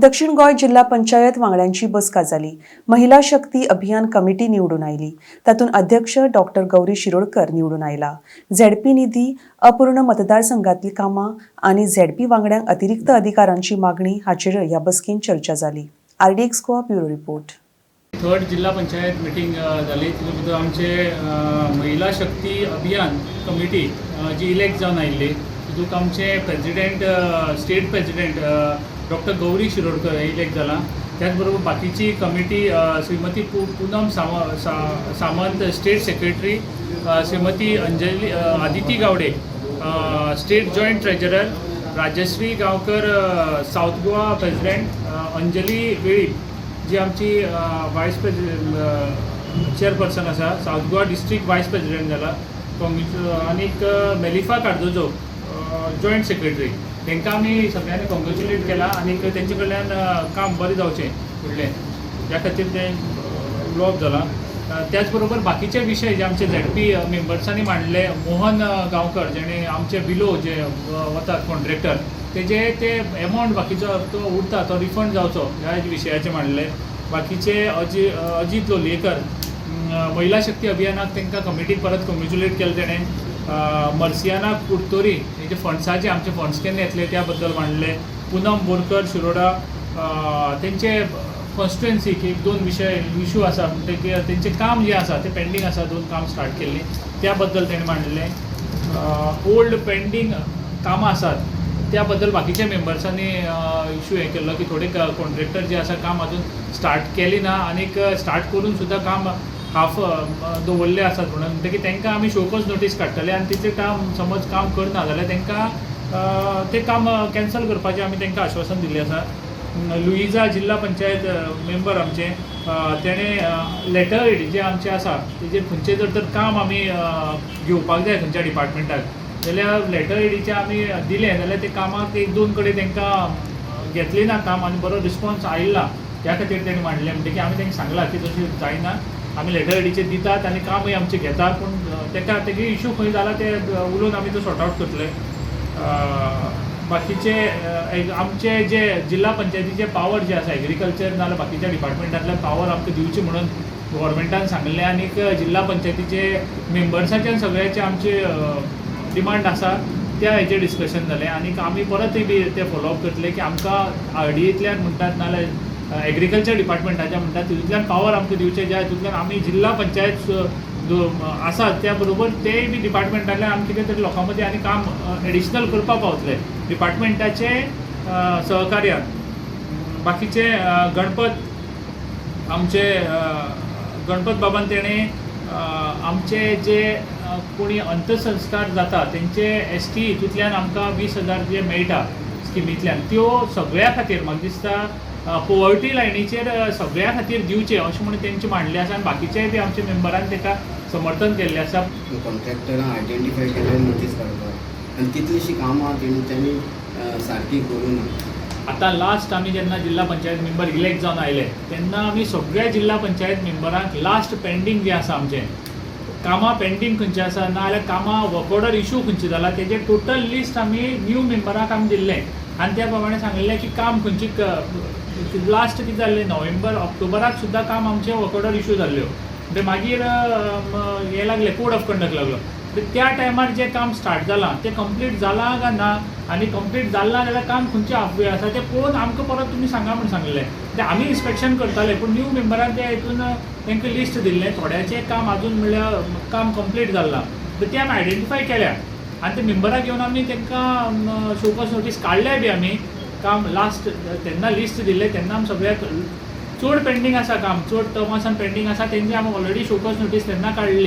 दक्षिण गोंय जिल्हा पंचायत वांगड्यांची बसका जाली। महिला शक्ती अभियान कमिटी निवडून आयली। तातूंत अध्यक्ष डॉक्टर गौरी शिरोडकर निवडून आयला। झेडपी निधी, अपूर्ण मतदारसंघातली कामां आनी झेडपी वांगड्यांक अतिरिक्त अधिकारांची मागणी हाचेर ह्या बसकेन चर्चा जाली। RDX Goa bureau report. Third जिल्हा पंचायत मिटींग जाली। तितूंत आमचे महिला शक्ती अभियान कमिटी जी इलेक्ट जावन आयिल्ली, तितूंत आमचे president state president doctor Gauri Shirodkar elect जाला। त्याच बरोबर बाकीची committee Shrimati Poonam Samant state secretary, Shrimati Anjali Aditi Gawade state joint treasurer, Rajashri Gaonkar south Goa president, Anjali Velip ji आमची वायस प्रेसिडेंट चेअरपर्सन आसा, south Goa district vice president जाला, आनीक मेलिफा कार्दोजो जॉइंट सेक्रेटरी। तांकां आमी सगळ्यांनी कॉंग्रेच्युलेट केला आनी तेंचे कडल्यान काम बरें जावचें फुडलें ह्या खातीर तें उलोवप जाला। त्याच बरोबर बाकीचे विशय जे आमचे झेडपी मेंबर्सांनी मांडले, मोहन गांवकर जेणे आमचे बिलो जे वतात कॉन्ट्रॅक्टर तेजे ते एमावंट बाकीचो तो उरता तो रिफंड जावचो ह्या विशयाचे मांडले। बाकीचे अजीत लोलयेकर महिला शक्ती अभियानाक तांकां कमिटीक परत कॉंग्रेच्युलेट केलें तेणें। मर्सियाना कुर्तोरी हेजे फंड्साचे आमचे फंड्स केन्ना येतले त्या बद्दल मांडले। पूनम बोरकर शिरोडा तेंचे कॉन्स्टिट्युएन्सीक एक दोन इशू आसा, तेंचे काम जे आसा ते पेंडींग आसा, दोन काम स्टार्ट केल्ली त्या बद्दल तेणें मांडले। ओल्ड पेंडींग कामां आसात त्या बद्दल बाकीच्या मेंबर्सांनी इशू हे केल्लो की थोडे कॉन्ट्रॅक्टर जे आसा काम अजून स्टार्ट केली ना आनीक स्टार्ट करून सुद्दां काम हाफ दवरले आसात म्हणून, म्हणटकीर तांकां आमी शोकॉज नोटीस काडटले आनी तिचे काम समज काम करना जाल्यार तांकां तें काम कॅन्सल करपाचें आमी तांकां आश्वासन दिल्लें आसा। लुइजा जिल्हा पंचायत मेंबर आमचे तेणें लेटर हेड जे आमचे आसा तेजेर खंयचें जर काम आमी घेवपाक जाय खंयच्या डिपार्टमेंटाक जाल्यार लेटर हेडीचे आमी दिलें जाल्यार ते कामाक एक दोन कडेन तांकां घेतली ना काम आनी बरो रिस्पॉन्स आयिल्ला त्या खातीर तेणें मांडलें। म्हणटकीर आमी तांकां सांगलां की तशें जायना, आमी लेटर हेडीचे दितात आनी कामूय आमचे घेतात, पूण तेगे इशू खंय जाला ते उलोवन आमी तो सॉर्ट आवट करतले। बाकीचे आमचे जे जिल्हा पंचायतीचे पावर जे आसा एग्रीकल्चर नाजाल्यार बाकीच्या डिपार्टमेंटांतले पावर आमकां दिवचे म्हणून गव्हर्मेंटान सांगलें आनीक जिल्हा पंचायतीचे मेंबर्साचे सगळ्याचे आमचे डिमांड आसा त्या हेजेर डिस्कशन जालें आनीक आमी परतय बी ते फॉलोअप करतले की आमकां RDAंतल्यान म्हणटात नाजाल्यार एग्रीकल्चर डिपार्टमेंटाच्या म्हणटात तितूंतल्यान पावर आमकां दिवचे ज्या हितूंतल्यान आमी जिल्हा पंचायत आसात त्या बरोबर तेय बी डिपार्टमेंटांतल्यान आमी कितें तरी लोकां मदीं आनी काम एडिशनल करपाक पावतले डिपार्टमेंटाचे सहकार्यान। बाकीचे आमचे गणपत बाबान तेणें आमचे जे कोणी अंत्यसंस्कार जाता तेंचे ST हितूंतल्यान आमकां 20,000 जे मेळटा स्किमींतल्यान त्यो सगळ्या खातीर म्हाका दिसता पॉवर्टी लायनीचेर सगळ्या खातीर दिवचे अशें म्हणून तेंचे मांडलें आसा आनी बाकीचेय बी आमच्या मेंबरान ताका समर्थन केल्लें आसा। कॉन्ट्रॅक्टरां आयडेंटिफाय केले नोटीस काडपाक आनी कितलीशीं कामां तेंच्यांनी सारकी करूं ना। आतां लास्ट आमी जेन्ना जिल्हा पंचायत मेंबर इलेक्ट जावन आयले तेन्ना आमी सगळ्या जिल्हा पंचायत मेंबरांक लास्ट पेंडींग जें आसा आमचें कामां पेंडींग खंयचें आसा ना जाल्यार कामां वर्क ऑर्डर इशू खंयचें जाला तेजें टोटल लिस्ट आमी न्यू मेंबराक आमी दिल्लें आनी त्या प्रमाणे सांगलें की काम खंयची लास्ट कितें जाल्लें नोव्हेंबर ऑक्टोबराक सुद्दां काम आमचे वर्क ऑर्डर इशू जाल्ल्यो म्हणजे मागीर हें लागलें कोड ऑफ कंडक्ट लागलो त्या टायमार जें काम स्टार्ट जालां तें कंप्लीट जालां काय ना आनी कंप्लीट जालें ना जाल्यार काम खंयचे हाफवे आसा तें पळोवन आमकां परत तुमी सांगा म्हूण सांगलें। तें आमी इन्स्पेक्शन करताले पूण न्यू मेंबरान त्या हितून तांकां लिस्ट दिल्लें थोड्याचें काम अजून म्हणल्यार काम कंप्लीट जालां तें आमी आयडेंटिफाय केल्या आनी ते मेंबराक घेवन आमी तांकां शोकॉज नोटीस काडल्या बी आमी काम लास्ट तेन्ना लिस्ट दिल्लें तेन्ना आमी सगळ्याक चड पेंडींग आसा काम चड टर्मासान पेंडींग आसा तेंची आमी ऑलरेडी शोकॉज नोटीस तेन्ना काडली।